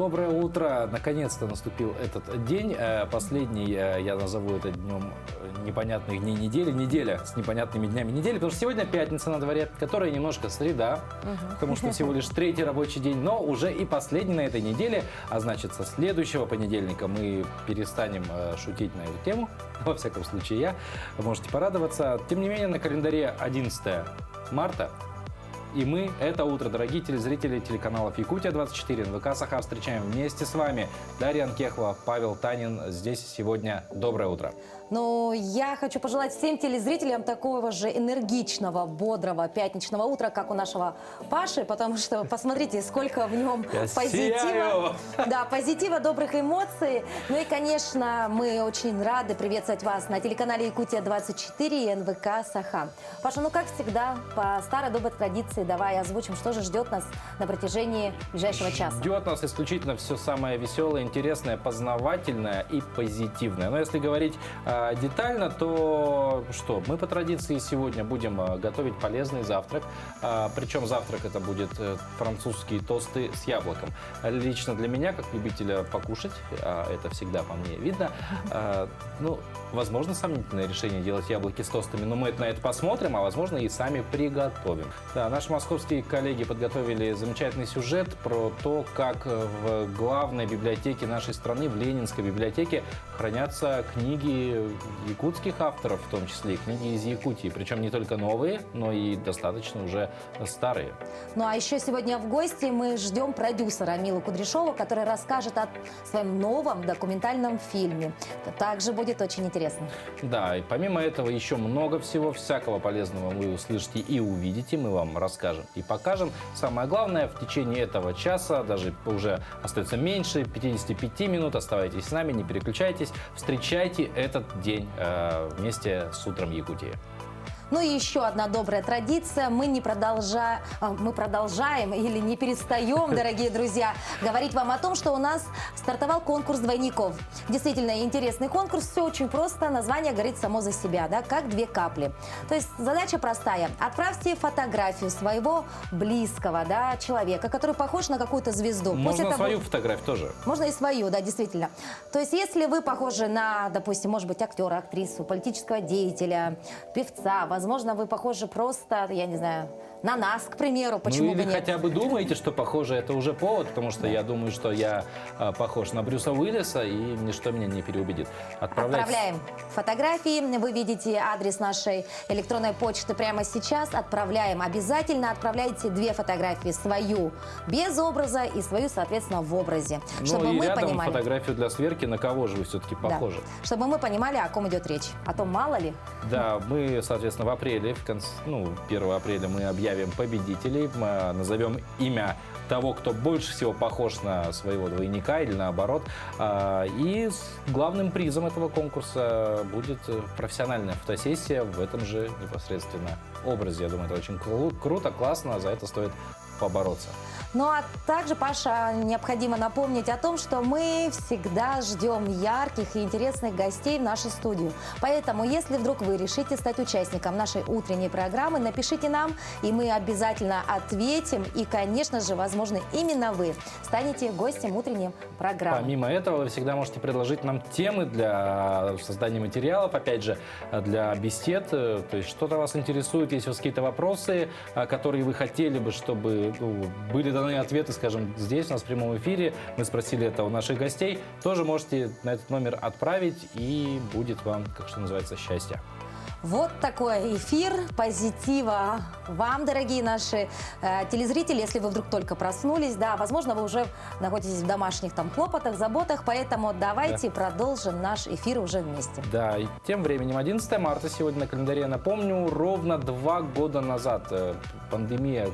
Доброе утро! Наконец-то наступил этот день. Последний, я назову это днем непонятных дней недели. Неделя с непонятными днями недели, потому что сегодня пятница на дворе, которая немножко среда, потому что всего лишь третий рабочий день, но уже и последний на этой неделе. А значит, со следующего понедельника мы перестанем шутить на эту тему. Во всяком случае, я. Можете порадоваться. Тем не менее, на календаре 11 марта. И мы это утро, дорогие телезрители телеканалов Якутия-24, НВК Саха, встречаем вместе с вами. Дарья Анкехова, Павел Танин здесь сегодня. Доброе утро. Ну, я хочу пожелать всем телезрителям такого же энергичного, бодрого пятничного утра, как у нашего Паши, потому что посмотрите, сколько в нем позитива. Да, позитива, добрых эмоций. Ну и, конечно, мы очень рады приветствовать вас на телеканале Якутия-24 и НВК Саха. Паша, ну как всегда, по старой доброй традиции, давай озвучим, что же ждет нас на протяжении ближайшего часа. Ждет нас исключительно все самое веселое, интересное, познавательное и позитивное. Но если говорить детально, то что? Мы по традиции сегодня будем готовить полезный завтрак. Причем завтрак это будет французские тосты с яблоком. Лично для меня, как любителя покушать, это всегда по мне видно, ну, возможно, сомнительное решение делать яблоки с тостами, но мы на это посмотрим, а возможно и сами приготовим. Да, наши московские коллеги подготовили замечательный сюжет про то, как в главной библиотеке нашей страны, в Ленинской библиотеке, хранятся книги якутских авторов, в том числе и книги из Якутии. Причем не только новые, но и достаточно уже старые. Ну а еще сегодня в гости мы ждем продюсера Милу Кудряшову, который расскажет о своем новом документальном фильме. Это также будет очень интересно. Да, и помимо этого еще много всего всякого полезного вы услышите и увидите. Мы вам расскажем и покажем. Самое главное, в течение этого часа, даже уже остается меньше 55 минут, оставайтесь с нами, не переключайтесь, встречайте этот день вместе с утром Якутии. Ну и еще одна добрая традиция. Мы продолжаем или не перестаем, дорогие друзья, говорить вам о том, что у нас стартовал конкурс двойников. Действительно интересный конкурс. Все очень просто. Название говорит само за себя, да, как две капли. То есть задача простая. Отправьте фотографию своего близкого, да, человека, который похож на какую-то звезду. Можно свою фотографию тоже. Можно и свою, да, действительно. То есть если вы похожи на, допустим, может быть, актера, актрису, политического деятеля, певца, возможно, вы похожи просто, я не знаю, на нас, к примеру, почему бы нет. Или хотя бы думаете, что похоже, это уже повод, потому что я думаю, что я похож на Брюса Уиллиса, и ничто меня не переубедит. Отправляем фотографии. Вы видите адрес нашей электронной почты прямо сейчас. Отправляем. Обязательно отправляйте две фотографии. Свою без образа и свою, соответственно, в образе. Чтобы и мы рядом понимали. Фотографию для сверки, на кого же вы все-таки похожи. Да. Чтобы мы понимали, о ком идет речь. А то мало ли. Да, мы, соответственно, в апреле, 1 апреля мы объявим победителей, мы назовем имя того, кто больше всего похож на своего двойника или наоборот. И главным призом этого конкурса будет профессиональная фотосессия в этом же непосредственно образе. Я думаю, это очень круто, классно, за это стоит побороться. Ну а также, Паша, необходимо напомнить о том, что мы всегда ждем ярких и интересных гостей в нашу студию. Поэтому, если вдруг вы решите стать участником нашей утренней программы, напишите нам, и мы обязательно ответим. И, конечно же, возможно, именно вы станете гостем утренней программы. Помимо этого, вы всегда можете предложить нам темы для создания материалов, опять же, для бесед. То есть что-то вас интересует, есть у вас какие-то вопросы, которые вы хотели бы, чтобы были даны ответы, скажем, здесь, у нас в прямом эфире. Мы спросили это у наших гостей. Тоже можете на этот номер отправить, и будет вам, как что называется, счастье. Вот такой эфир позитива вам, дорогие наши телезрители, если вы вдруг только проснулись. Да, возможно, вы уже находитесь в домашних там хлопотах, заботах, поэтому давайте продолжим наш эфир уже вместе. Да, и тем временем 11 марта сегодня на календаре, напомню, ровно 2 года назад пандемия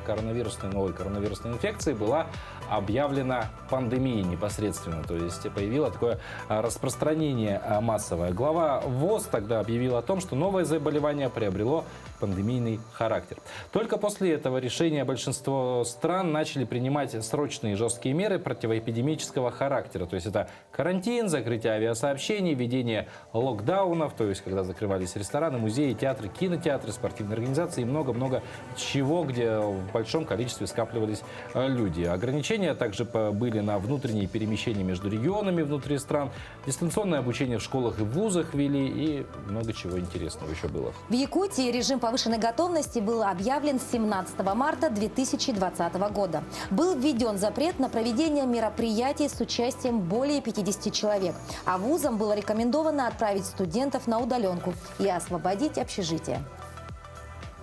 новой коронавирусной инфекции была объявлена пандемией непосредственно, то есть появилось такое распространение массовое. Глава ВОЗ тогда объявила о том, что новое заявление заболевание приобрело пандемийный характер. Только после этого решения большинство стран начали принимать срочные жесткие меры противоэпидемического характера. То есть это карантин, закрытие авиасообщений, введение локдаунов, то есть когда закрывались рестораны, музеи, театры, кинотеатры, спортивные организации и много-много чего, где в большом количестве скапливались люди. Ограничения также были на внутренние перемещения между регионами внутри стран, дистанционное обучение в школах и вузах ввели и много чего интересного еще было. В Якутии режим повышенной готовности был объявлен 17 марта 2020 года. Был введен запрет на проведение мероприятий с участием более 50 человек, а вузам было рекомендовано отправить студентов на удаленку и освободить общежитие.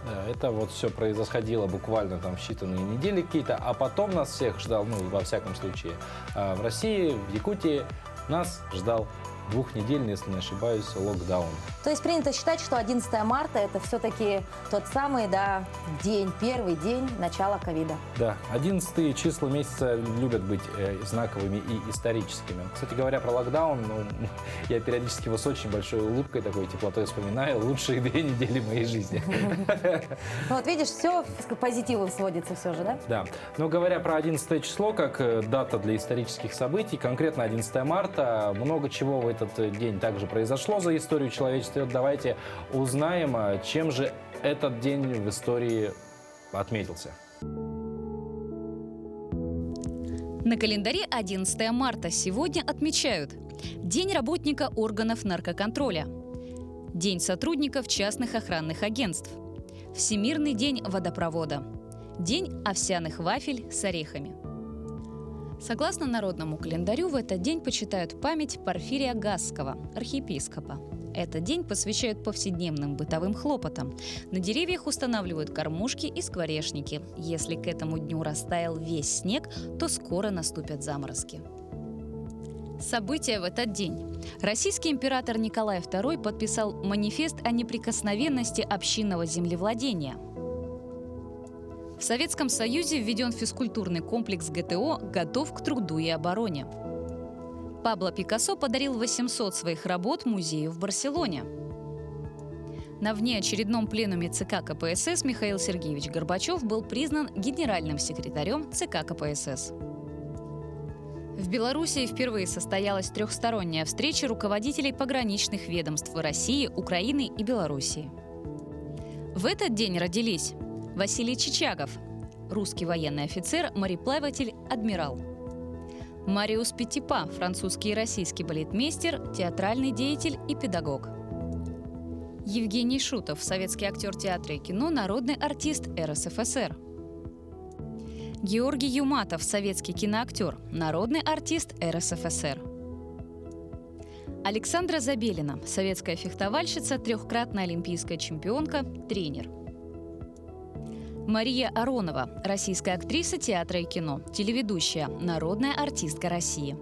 Да, это вот все происходило буквально там в считанные недели какие-то, а потом нас всех ждал, ну, во всяком случае, в России, в Якутии нас ждал двухнедельный, если не ошибаюсь, локдаун. То есть принято считать, что 11 марта это все-таки тот самый, да, день, первый день начала ковида. Да, 11 числа месяца любят быть знаковыми и историческими. Кстати говоря, про локдаун, ну, я периодически его с очень большой улыбкой, такой теплотой вспоминаю. Лучшие 2 недели моей жизни. Вот видишь, все к позитиву сводится все же, да? Да. Но говоря про 11 число, как дата для исторических событий, конкретно 11 марта, много чего в этот день также произошло за историю человечества. И вот давайте узнаем, чем же этот день в истории отметился. На календаре 11 марта сегодня отмечают День работника органов наркоконтроля, День сотрудников частных охранных агентств, Всемирный день водопровода, День овсяных вафель с орехами. Согласно народному календарю, в этот день почитают память Порфирия Гасского, архиепископа. Этот день посвящают повседневным бытовым хлопотам. На деревьях устанавливают кормушки и скворечники. Если к этому дню растаял весь снег, то скоро наступят заморозки. События в этот день. Российский император Николай II подписал манифест о неприкосновенности общинного землевладения. В Советском Союзе введен физкультурный комплекс ГТО «Готов к труду и обороне». Пабло Пикассо подарил 800 своих работ музею в Барселоне. На внеочередном пленуме ЦК КПСС Михаил Сергеевич Горбачев был признан генеральным секретарем ЦК КПСС. В Белоруссии впервые состоялась трехсторонняя встреча руководителей пограничных ведомств России, Украины и Белоруссии. В этот день родились Василий Чичагов, русский военный офицер, мореплаватель, адмирал. Мариус Петипа, французский и российский балетмейстер, театральный деятель и педагог. Евгений Шутов, советский актер театра и кино, народный артист РСФСР. Георгий Юматов, советский киноактер, народный артист РСФСР. Александра Забелина, советская фехтовальщица, трехкратная олимпийская чемпионка, тренер. Мария Аронова, российская актриса театра и кино, телеведущая, народная артистка России.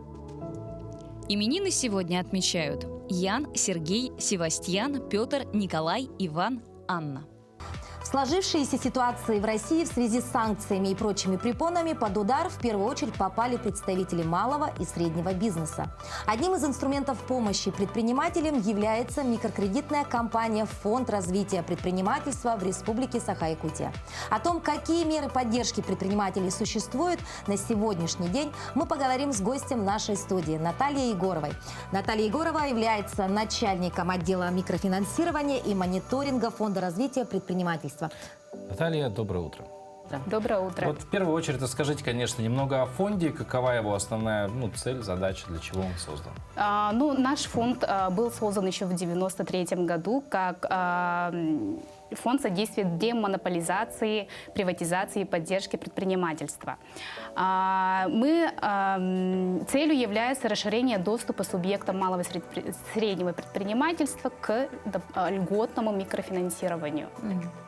Именины сегодня отмечают Ян, Сергей, Севастьян, Петр, Николай, Иван, Анна. В сложившейся ситуации в России в связи с санкциями и прочими препонами под удар в первую очередь попали представители малого и среднего бизнеса. Одним из инструментов помощи предпринимателям является микрокредитная компания «Фонд развития предпринимательства» в Республике Саха-Якутия. О том, какие меры поддержки предпринимателей существуют на сегодняшний день, мы поговорим с гостем нашей студии Натальей Егоровой. Наталья Егорова является начальником отдела микрофинансирования и мониторинга Фонда развития предпринимательства. Наталья, доброе утро. Доброе утро. Вот в первую очередь расскажите, конечно, немного о фонде, какова его основная цель, задача, для чего он создан? Наш фонд был создан еще в 1993 году как фонд содействия демонополизации, приватизации и поддержки предпринимательства. Целью является расширение доступа субъектам малого и среднего предпринимательства к льготному микрофинансированию.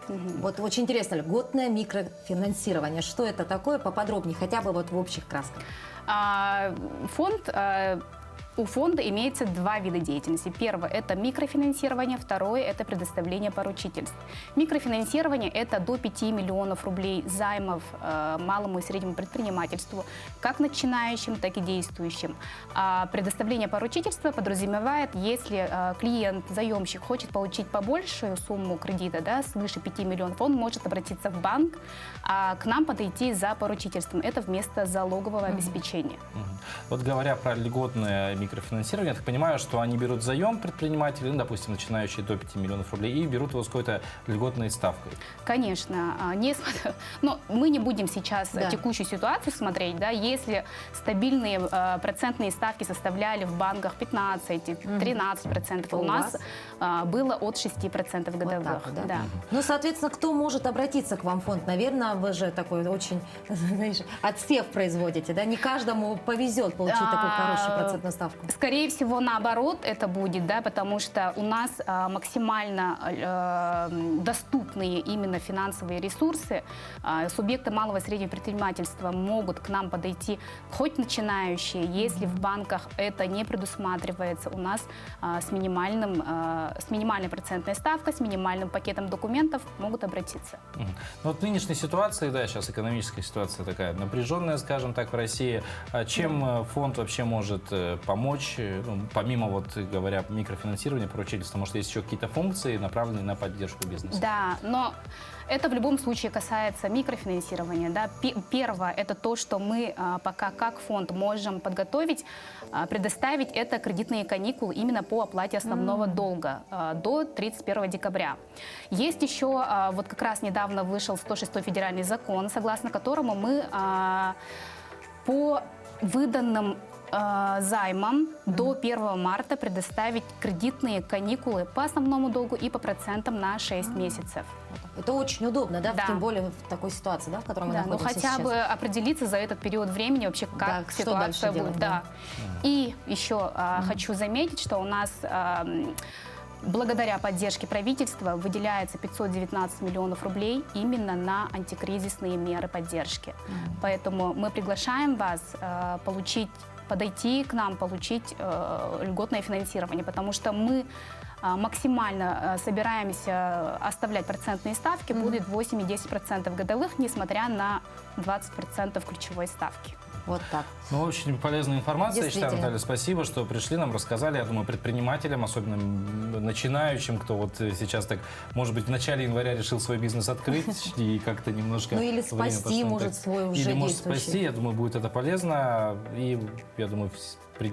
Вот очень интересно, льготное микрофинансирование. Что это такое? Поподробнее, хотя бы вот в общих красках. Фонд У фонда имеется два вида деятельности. Первое – это микрофинансирование, второе – это предоставление поручительств. Микрофинансирование – это до 5 миллионов рублей займов малому и среднему предпринимательству, как начинающим, так и действующим. А предоставление поручительства подразумевает, если клиент, заемщик хочет получить побольшую сумму кредита, да, свыше 5 миллионов, он может обратиться в банк, а к нам подойти за поручительством. Это вместо залогового обеспечения. Вот говоря про льготное микрофинансирование, я так понимаю, что они берут заем предприниматели, ну, допустим, начинающие до 5 миллионов рублей, и берут его с какой-то льготной ставкой. Конечно. Но мы не будем сейчас текущую ситуацию смотреть. Да, если стабильные процентные ставки составляли в банках 15-13%, у нас было от 6% годовых. Вот так, да? Да. Ну, соответственно, кто может обратиться к вам в фонд? Наверное, вы же такой очень, знаешь, отсев производите, да? Не каждому повезет получить такую хорошую процентную ставку. Скорее всего, наоборот это будет, да, потому что у нас максимально доступные именно финансовые ресурсы. Субъекты малого и среднего предпринимательства могут к нам подойти, хоть начинающие, если в банках это не предусматривается, у нас с минимальной процентной ставкой, с минимальным пакетом документов могут обратиться. Ну, вот в нынешней ситуации, да, сейчас экономическая ситуация такая напряженная, скажем так, в России. Чем фонд вообще может помочь, ну, помимо, вот говоря, микрофинансирования, поручительства? Может, есть еще какие-то функции, направленные на поддержку бизнеса? Да, но это в любом случае касается микрофинансирования. Да. Первое – это то, что мы пока как фонд можем подготовить, предоставить, это кредитные каникулы именно по оплате основного долга до 31 декабря. Есть еще, вот как раз недавно вышел 106-й федеральный закон, согласно которому мы по выданным займам до 1 марта предоставить кредитные каникулы по основному долгу и по процентам на 6 месяцев. Это очень удобно, да? Да. Тем более в такой ситуации, да, в которой мы находимся хотя сейчас. бы определиться за этот период времени вообще, как что ситуация дальше будет. делать, Да. И еще хочу заметить, что у нас благодаря поддержке правительства выделяется 519 миллионов рублей именно на антикризисные меры поддержки. Поэтому мы приглашаем вас подойти к нам, получить льготное финансирование, потому что мы максимально собираемся оставлять процентные ставки, будет 8-10% годовых, несмотря на 20% ключевой ставки. Вот так. Ну, очень полезная информация, я считаю, Наталья. Спасибо, что пришли, нам рассказали. Я думаю, предпринимателям, особенно начинающим, кто вот сейчас так, может быть, в начале января решил свой бизнес открыть и как-то немножко... Ну, или спасти, может, свой уже действующий. Или, может, действующий. спасти. Я думаю, будет это полезно. И, я думаю,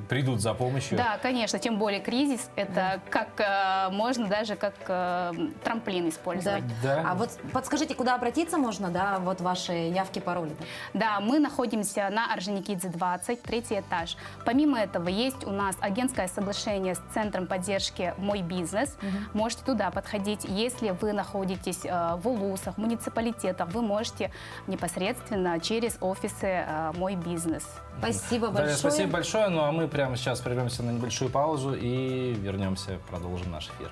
придут за помощью. Да, конечно, тем более кризис, это как можно даже как трамплин использовать. Да. А вот подскажите, куда обратиться можно, да, вот ваши явки, пароли? Да, мы находимся на Орджоникидзе 20, 3-й этаж. Помимо этого, есть у нас агентское соглашение с Центром поддержки «Мой бизнес». Можете туда подходить. Если вы находитесь в улусах, муниципалитетах, вы можете непосредственно через офисы «Мой бизнес». Спасибо большое. Да, спасибо большое. Ну, а мы прямо сейчас прервемся на небольшую паузу и вернемся, продолжим наш эфир.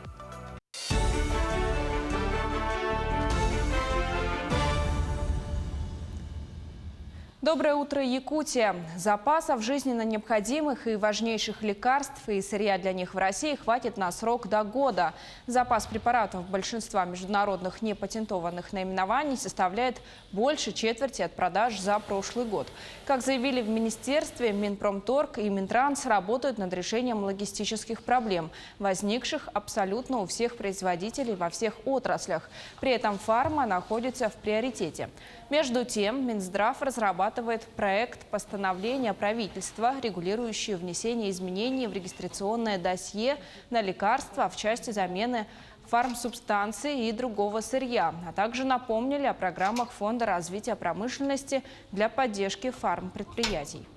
Доброе утро, Якутия. Запасов жизненно необходимых и важнейших лекарств и сырья для них в России хватит на срок до года. Запас препаратов большинства международных непатентованных наименований составляет больше четверти от продаж за прошлый год. Как заявили в министерстве, Минпромторг и Минтранс работают над решением логистических проблем, возникших абсолютно у всех производителей во всех отраслях. При этом фарма находится в приоритете. Между тем, Минздрав разрабатывает проект постановления правительства, регулирующий внесение изменений в регистрационное досье на лекарства в части замены фармсубстанций и другого сырья, а также напомнили о программах Фонда развития промышленности для поддержки фармпредприятий.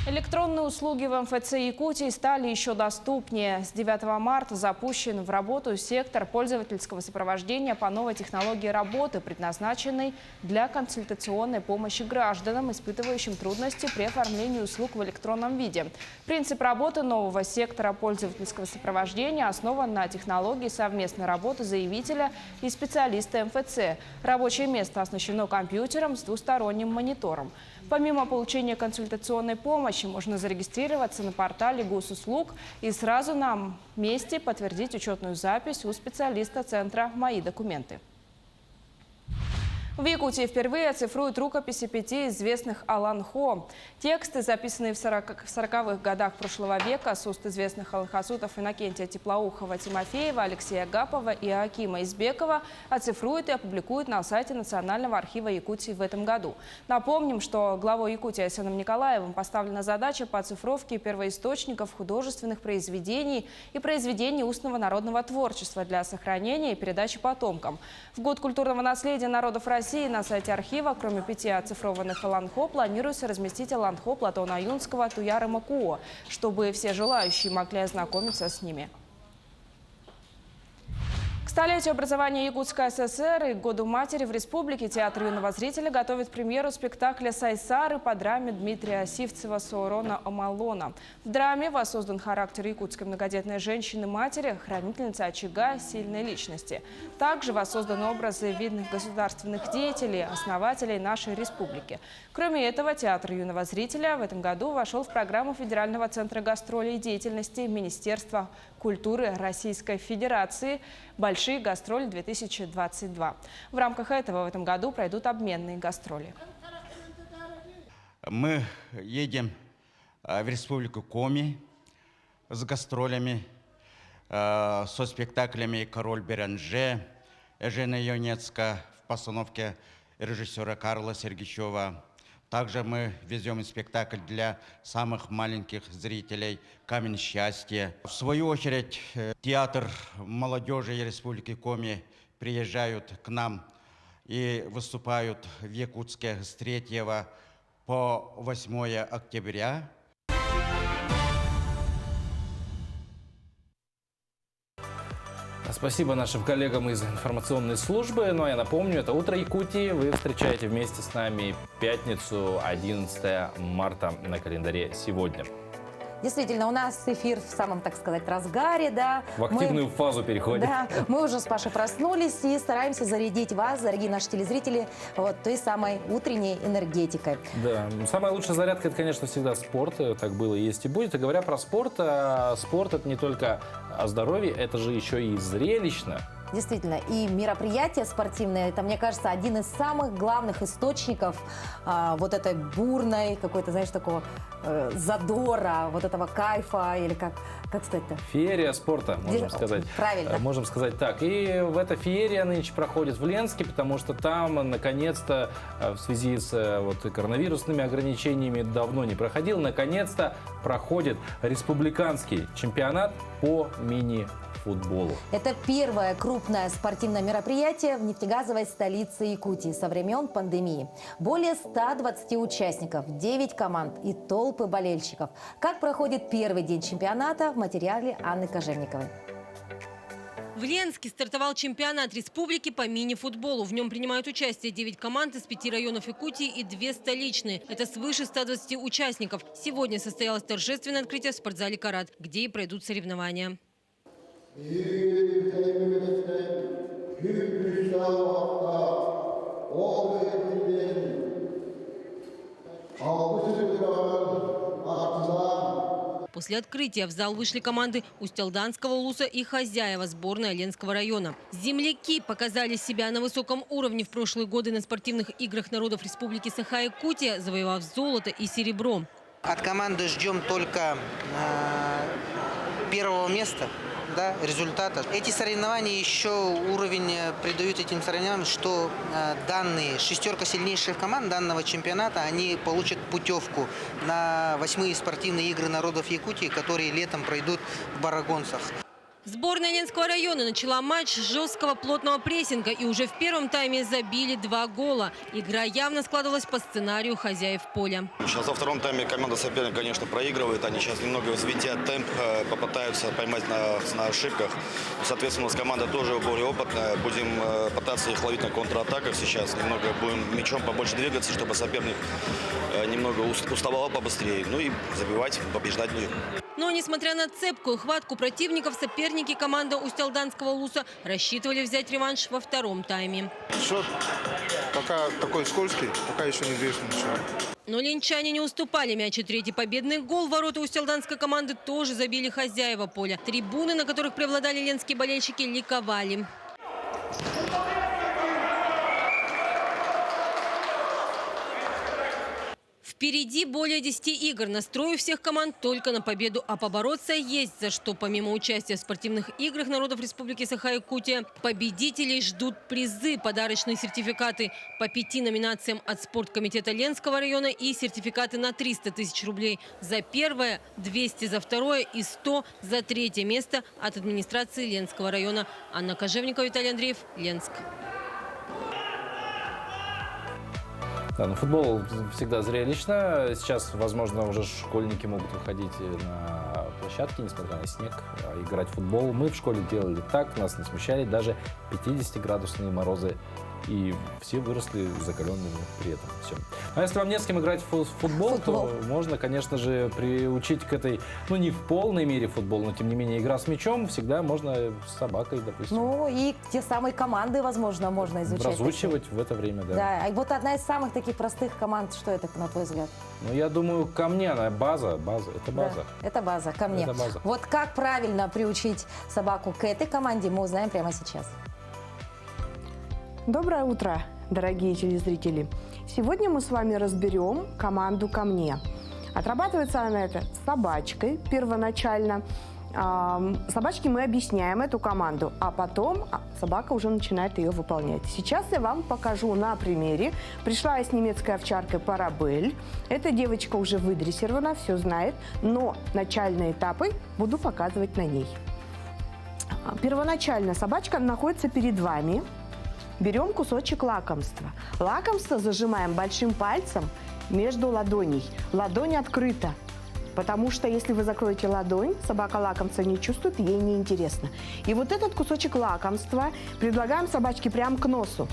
Электронные услуги в МФЦ Якутии стали еще доступнее. С 9 марта запущен в работу сектор пользовательского сопровождения по новой технологии работы, предназначенной для консультационной помощи гражданам, испытывающим трудности при оформлении услуг в электронном виде. Принцип работы нового сектора пользовательского сопровождения основан на технологии совместной работы заявителя и специалиста МФЦ. Рабочее место оснащено компьютером с двусторонним монитором. Помимо получения консультационной помощи, можно зарегистрироваться на портале Госуслуг и сразу на месте подтвердить учетную запись у специалиста центра «Мои документы». В Якутии впервые оцифруют рукописи 5 известных Аланхо. Тексты, записанные в 40-х годах прошлого века с уст известных аланхасутов Иннокентия Теплоухова, Тимофеева, Алексея Гапова и Акима Избекова, оцифруют и опубликуют на сайте Национального архива Якутии в этом году. Напомним, что главой Якутии Айсеном Николаевым поставлена задача по оцифровке первоисточников художественных произведений и произведений устного народного творчества для сохранения и передачи потомкам. В год культурного наследия народов России на сайте архива, кроме 5 оцифрованных Аланхо, планируется разместить Аланхо Платона Юнского, Туяра Макуо, чтобы все желающие могли ознакомиться с ними. К столетию образования Якутской ССР и Году матери в республике театр юного зрителя готовит премьеру спектакля «Сайсары» по драме Дмитрия Сивцева «Саурона Амалона». В драме воссоздан характер якутской многодетной женщины-матери, хранительницы очага, сильной личности. Также воссозданы образы видных государственных деятелей, основателей нашей республики. Кроме этого, театр юного зрителя в этом году вошел в программу Федерального центра гастролей и деятельности Министерства культуры Российской Федерации «Большие гастроли-2022». В рамках этого в этом году пройдут обменные гастроли. Мы едем в Республику Коми с гастролями, со спектаклями «Король Беранже», Эжена Ионецка в постановке режиссера Карла Сергичева. Также мы везем спектакль для самых маленьких зрителей «Камень счастья». В свою очередь, театр молодежи Республики Коми приезжают к нам и выступают в Якутске с 3 по 8 октября. Спасибо нашим коллегам из информационной службы. Ну а я напомню, это «Утро Якутии». Вы встречаете вместе с нами пятницу, 11 марта на календаре сегодня. Действительно, у нас эфир в самом, так сказать, разгаре, да. В активную фазу переходим. Да, мы уже с Пашей проснулись и стараемся зарядить вас, дорогие наши телезрители, вот той самой утренней энергетикой. Да, самая лучшая зарядка – это, конечно, всегда спорт. Так было, есть и будет. И говоря про спорт, спорт – это не только о здоровье, это же еще и зрелищно. Действительно, и мероприятия спортивные, это, мне кажется, один из самых главных источников вот этой бурной, какой-то, знаешь, такого задора, вот этого кайфа, или как сказать-то? Феерия спорта, можем сказать. Правильно. Можем сказать так. И в эта феерия нынче проходит в Ленске, потому что там, наконец-то, в связи с вот коронавирусными ограничениями давно не проходил, наконец-то проходит республиканский чемпионат по мини-футболу. Это первое крупное спортивное мероприятие в нефтегазовой столице Якутии со времен пандемии. Более 120 участников, 9 команд и толпы болельщиков. Как проходит первый день чемпионата, в материале Анны Кожевниковой. В Ленске стартовал чемпионат республики по мини-футболу. В нем принимают участие 9 команд из 5 районов Якутии и 2 столичные. Это свыше 120 участников. Сегодня состоялось торжественное открытие в спортзале «Карат», где и пройдут соревнования. После открытия в зал вышли команды Устьалданского улуса и хозяева сборной Ленского района. Земляки показали себя на высоком уровне в прошлые годы на спортивных играх народов Республики Саха-Якутия, завоевав золото и серебро. От команды ждем только первого места, да, результата. Эти соревнования еще уровень придают этим соревнованиям, что данные шестерка сильнейших команд данного чемпионата, они получат путевку на 8-е спортивные игры народов Якутии, которые летом пройдут в Барагонцах. Сборная Ленского района начала матч с жесткого плотного прессинга и уже в первом тайме забили 2 гола. Игра явно складывалась по сценарию хозяев поля. Сейчас во втором тайме команда соперника, конечно, проигрывает. Они сейчас немного взвинтят темп, попытаются поймать на ошибках. Соответственно, у нас команда тоже более опытная. Будем пытаться их ловить на контратаках сейчас. Немного будем мячом побольше двигаться, чтобы соперник немного уставал побыстрее. Ну и забивать, побеждать будет. Но, несмотря на цепкую хватку противников, соперники команды Устьалданского улуса рассчитывали взять реванш во втором тайме. Счет, как пока такой скользкий, пока еще неизвестно ничего. Но ленчане не уступали мяч, и третий победный гол в ворота устьялданской команды тоже забили хозяева поля. Трибуны, на которых преобладали ленские болельщики, ликовали. Впереди более 10 игр. Настрой у всех команд только на победу. А побороться есть за что. Помимо участия в спортивных играх народов Республики Саха-Якутия, победителей ждут призы, подарочные сертификаты по 5 номинациям от спорткомитета Ленского района и сертификаты на 300 тысяч рублей за первое, 200 за второе и 100 за третье место от администрации Ленского района. Анна Кожевникова, Виталий Андреев, Ленск. Да, ну футбол всегда зрелищно. Сейчас, возможно, уже школьники могут выходить на площадке, несмотря на снег, играть в футбол. Мы в школе делали так, нас не смущали даже 50-градусные морозы. И все выросли закаленными при этом всем. А если вам не с кем играть в футбол, то можно, конечно же, приучить к этой, ну не в полной мере футбол, но тем не менее игра с мячом всегда можно с собакой, допустим. Ну и те самые команды, возможно, можно изучать. Разучивать в это время, да. Да, и вот одна из самых таких простых команд, что это, на твой взгляд? Ну я думаю, камни, она база, это база. Да, это база, ко мне. Это база. Вот как правильно приучить собаку к этой команде, мы узнаем прямо сейчас. Доброе утро, дорогие телезрители! Сегодня мы с вами разберем команду «Ко мне». Отрабатывается она это собачкой первоначально. Собачке мы объясняем эту команду, а потом собака уже начинает ее выполнять. Сейчас я вам покажу на примере. Пришла я с немецкой овчаркой Парабель. Эта девочка уже выдрессирована, все знает, но начальные этапы буду показывать на ней. Первоначально собачка находится перед вами. Берем кусочек лакомства. Лакомство зажимаем большим пальцем между ладоней. Ладонь открыта, потому что если вы закроете ладонь, собака лакомства не чувствует, ей неинтересно. И вот этот кусочек лакомства предлагаем собачке прямо к носу.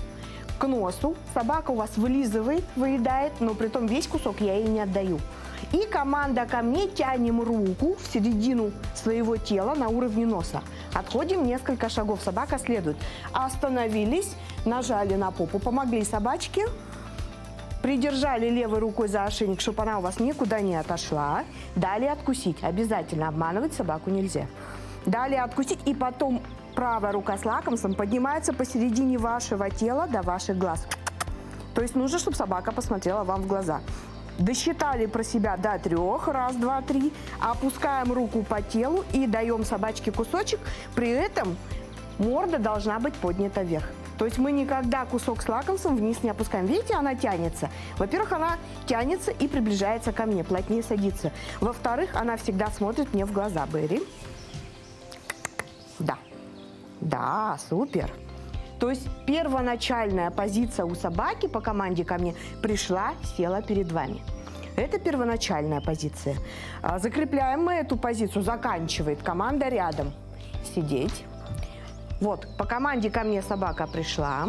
К носу собака у вас вылизывает, выедает, но при том весь кусок я ей не отдаю. И команда «Ко мне», тянем руку в середину своего тела на уровне носа. Отходим несколько шагов, собака следует. Остановились, нажали на попу, помогли собачке, придержали левой рукой за ошейник, чтобы она у вас никуда не отошла. Далее откусить. Обязательно обманывать собаку нельзя. Далее откусить, и потом правая рука с лакомством поднимается посередине вашего тела до ваших глаз. То есть нужно, чтобы собака посмотрела вам в глаза. Досчитали про себя до 3. 1, 2, 3. Опускаем руку по телу и даем собачке кусочек. При этом морда должна быть поднята вверх. То есть мы никогда кусок с лакомством вниз не опускаем. Видите, она тянется. Во-первых, она тянется и приближается ко мне, плотнее садится. Во-вторых, она всегда смотрит мне в глаза. Берри. Да. Да, супер. То есть первоначальная позиция у собаки по команде «Ко мне» пришла, села перед вами. Это первоначальная позиция. Закрепляем мы эту позицию, заканчивает команда рядом. Сидеть. Вот, по команде «Ко мне» собака пришла.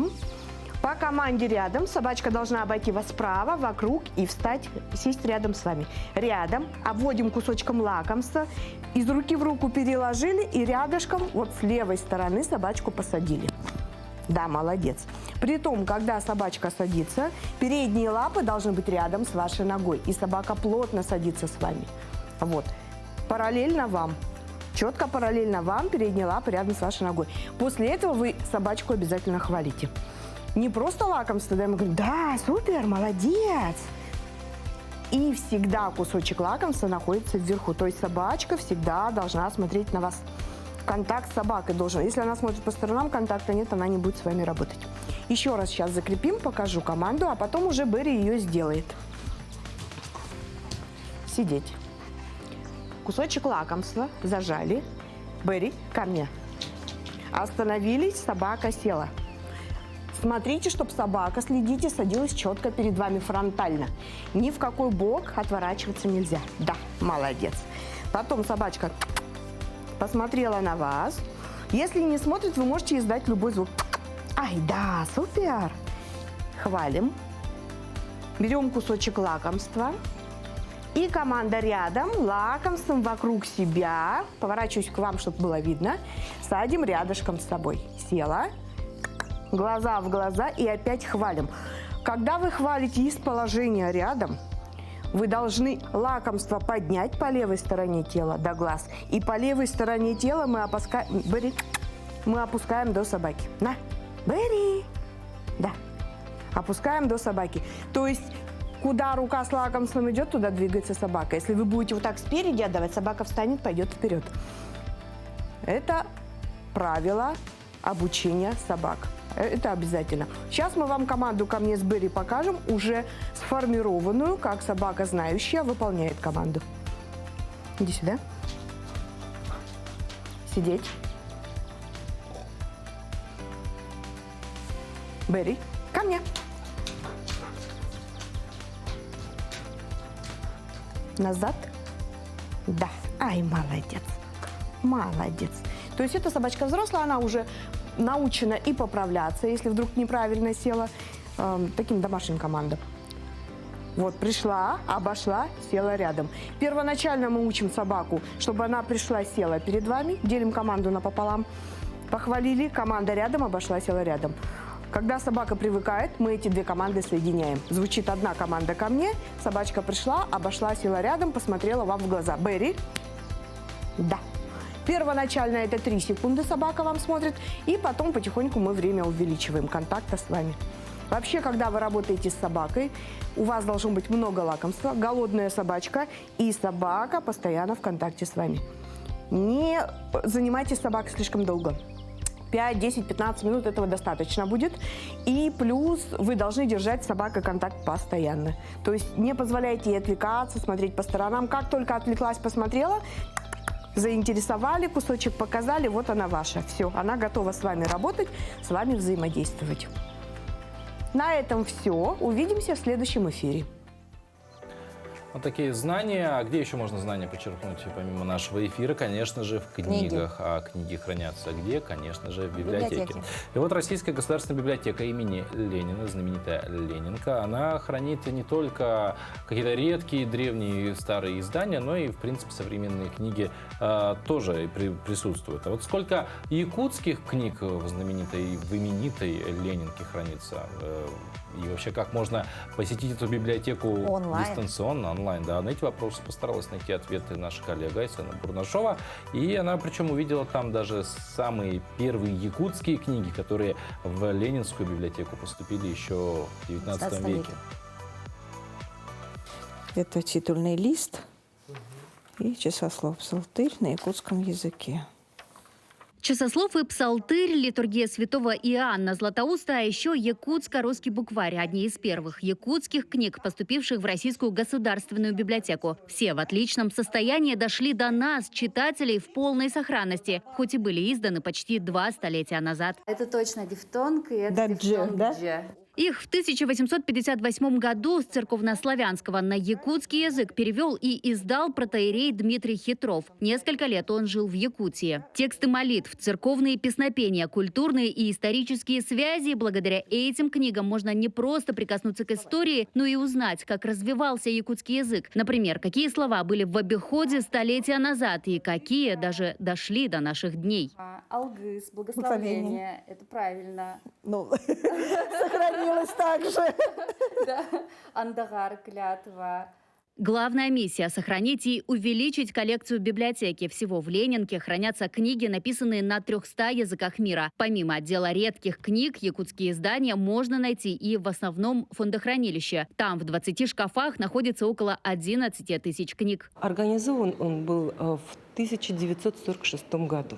По команде рядом собачка должна обойти вас справа, вокруг и встать, сесть рядом с вами. Рядом обводим кусочком лакомства, из руки в руку переложили и рядышком вот с левой стороны собачку посадили. Да, молодец. Притом, когда собачка садится, передние лапы должны быть рядом с вашей ногой. И собака плотно садится с вами. Вот. Параллельно вам. Четко параллельно вам, передние лапы рядом с вашей ногой. После этого вы собачку обязательно хвалите. Не просто лакомство, да, мы говорим, да, супер, молодец. И всегда кусочек лакомства находится вверху. То есть собачка всегда должна смотреть на вас. Контакт с собакой должен. Если она смотрит по сторонам, контакта нет, она не будет с вами работать. Еще раз сейчас закрепим, покажу команду, а потом уже Берри ее сделает. Сидеть. Кусочек лакомства зажали. Берри, ко мне. Остановились, собака села. Смотрите, чтобы собака, следите, садилась четко перед вами фронтально. Ни в какой бок отворачиваться нельзя. Да, молодец. Потом собачка посмотрела на вас. Если не смотрит, вы можете издать любой звук. Ай, да, супер. Хвалим. Берем кусочек лакомства. И команда рядом, лакомством вокруг себя. Поворачиваюсь к вам, чтобы было видно. Садим рядышком с собой. Села. Глаза в глаза и опять хвалим. Когда вы хвалите из положения рядом, вы должны лакомство поднять по левой стороне тела до глаз. И по левой стороне тела мы опускаем до собаки. На, Берри. Да. Опускаем до собаки. То есть, куда рука с лакомством идет, туда двигается собака. Если вы будете вот так спереди отдавать, собака встанет, пойдет вперед. Это правило обучения собак. Это обязательно. Сейчас мы вам команду «Ко мне с Берри» покажем, уже сформированную, как собака знающая выполняет команду. Иди сюда. Сидеть. Берри, ко мне. Назад. Да. Ай, молодец. Молодец. То есть эта собачка взрослая, она уже научена и поправляться, если вдруг неправильно села, таким домашним командам. Вот, пришла, обошла, села рядом. Первоначально мы учим собаку, чтобы она пришла, села перед вами, делим команду напополам. Похвалили, команда рядом, обошла, села рядом. Когда собака привыкает, мы эти две команды соединяем. Звучит одна команда ко мне, собачка пришла, обошла, села рядом, посмотрела вам в глаза. Берри? Да. Первоначально это 3 секунды собака вам смотрит, и потом потихоньку мы время увеличиваем контакта с вами. Вообще, когда вы работаете с собакой, у вас должно быть много лакомства, голодная собачка, и собака постоянно в контакте с вами. Не занимайтесь собакой слишком долго. 5, 10, 15 минут этого достаточно будет. И плюс вы должны держать с собакой контакт постоянно. То есть не позволяйте ей отвлекаться, смотреть по сторонам. Как только отвлеклась, посмотрела, заинтересовали, кусочек показали, вот она ваша. Все, она готова с вами работать, с вами взаимодействовать. На этом все. Увидимся в следующем эфире. Вот такие знания. А где еще можно знания почерпнуть, помимо нашего эфира? Конечно же, в книгах. А книги хранятся где? Конечно же, в библиотеке. И вот Российская государственная библиотека имени Ленина, знаменитая Ленинка, она хранит не только какие-то редкие, древние, старые издания, но и, в принципе, современные книги тоже присутствуют. А вот сколько якутских книг в знаменитой, в именитой Ленинке хранится? И вообще, как можно посетить эту библиотеку дистанционно, онлайн? Да, на эти вопросы постаралась найти ответы наша коллега Айсена Бурнашова. И она причем увидела там даже самые первые якутские книги, которые в Ленинскую библиотеку поступили еще в 19 веке. Это титульный лист и часослов «Псалтырь» на якутском языке. Часослов и псалтырь, литургия святого Иоанна Златоуста, а еще якутско-русский букварь – одни из первых якутских книг, поступивших в Российскую государственную библиотеку. Все в отличном состоянии дошли до нас, читателей, в полной сохранности, хоть и были изданы почти 2 столетия назад. Это точно дифтонг, и это дифтонг «дж». Их в 1858 году с церковнославянского на якутский язык перевел и издал протоиерей Дмитрий Хитров. Несколько лет он жил в Якутии. Тексты молитв, церковные песнопения, культурные и исторические связи. Благодаря этим книгам можно не просто прикоснуться к истории, но и узнать, как развивался якутский язык. Например, какие слова были в обиходе столетия назад и какие даже дошли до наших дней. Алгыс, благословение, это правильно. Ну, сохранилось так же. Да. Андагар, клятва. Главная миссия – сохранить и увеличить коллекцию библиотеки. Всего в Ленинке хранятся книги, написанные на 300 языках мира. Помимо отдела редких книг, якутские издания можно найти и в основном фондохранилище. Там в 20 шкафах находится около 11 тысяч книг. Организован он был в 1946 году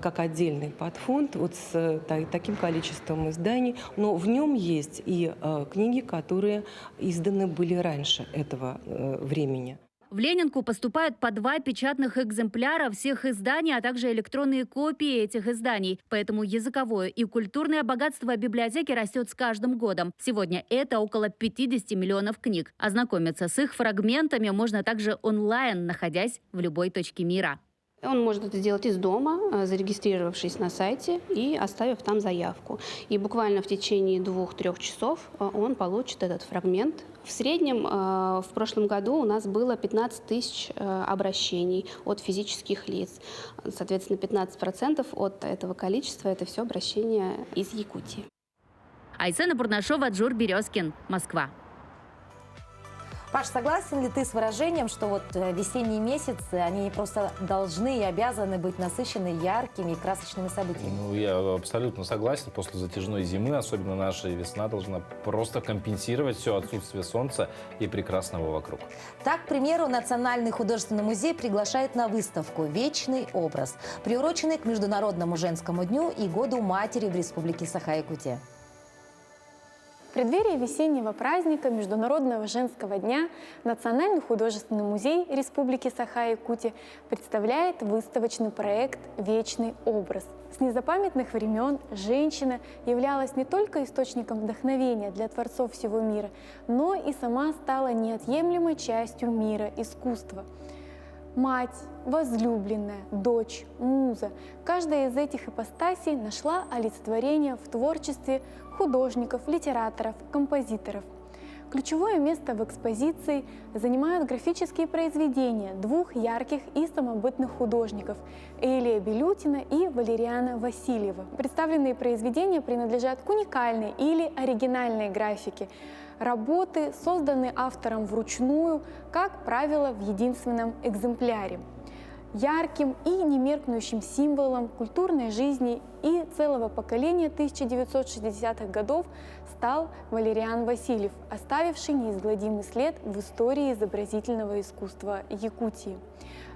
как отдельный подфонд вот с таким количеством изданий. Но в нем есть и книги, которые изданы были раньше этого времени. В Ленинку поступают по 2 печатных экземпляра всех изданий, а также электронные копии этих изданий. Поэтому языковое и культурное богатство библиотеки растет с каждым годом. Сегодня это около 50 миллионов книг. Ознакомиться с их фрагментами можно также онлайн, находясь в любой точке мира. Он может это сделать из дома, зарегистрировавшись на сайте и оставив там заявку. И буквально в течение 2-3 часов он получит этот фрагмент. В среднем в прошлом году у нас было 15 тысяч обращений от физических лиц. Соответственно, 15% от этого количества – это все обращения из Якутии. Айсена Бурнашова, Джур Березкин, Москва. Паш, согласен ли ты с выражением, что вот весенние месяцы, они просто должны и обязаны быть насыщены яркими и красочными событиями? Ну, я абсолютно согласен. После затяжной зимы, особенно наша весна, должна просто компенсировать все отсутствие солнца и прекрасного вокруг. Так, к примеру, Национальный художественный музей приглашает на выставку «Вечный образ», приуроченный к Международному женскому дню и Году матери в Республике Саха-Якутия. В преддверии весеннего праздника Международного женского дня Национальный художественный музей Республики Саха-Якутия представляет выставочный проект «Вечный образ». С незапамятных времен женщина являлась не только источником вдохновения для творцов всего мира, но и сама стала неотъемлемой частью мира искусства. Мать, возлюбленная, дочь, муза – каждая из этих ипостасей нашла олицетворение в творчестве художников, литераторов, композиторов. Ключевое место в экспозиции занимают графические произведения двух ярких и самобытных художников – Элия Белютина и Валериана Васильева. Представленные произведения принадлежат к уникальной или оригинальной графике. Работы созданы автором вручную, как правило, в единственном экземпляре. Ярким и немеркнущим символом культурной жизни и целого поколения 1960-х годов стал Валериан Васильев, оставивший неизгладимый след в истории изобразительного искусства Якутии.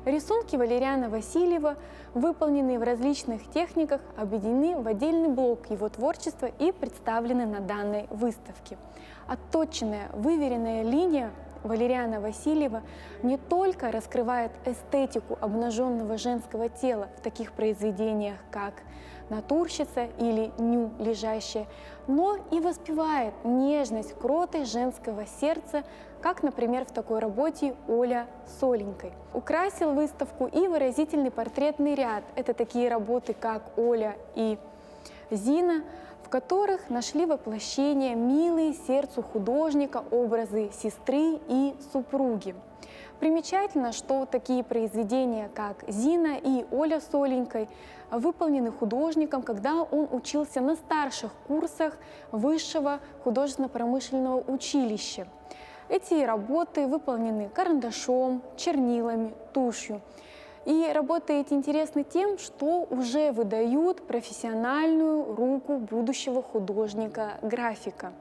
Рисунки Валериана Васильева, выполненные в различных техниках, объединены в отдельный блок его творчества и представлены на данной выставке. Отточенная, выверенная линия Валериана Васильева не только раскрывает эстетику обнаженного женского тела в таких произведениях, как «Натурщица» или «Ню лежащая», но и воспевает нежность, кротость женского сердца, как, например, в такой работе «Оля Соленькой». Украсил выставку и выразительный портретный ряд. Это такие работы, как «Оля» и «Зина», в которых нашли воплощение милые сердцу художника образы сестры и супруги. Примечательно, что такие произведения, как «Зина» и «Оля Соленькой», выполнены художником, когда он учился на старших курсах Высшего художественно-промышленного училища. Эти работы выполнены карандашом, чернилами, тушью. И работы эти интересны тем, что уже выдают профессиональную руку будущего художника-графика.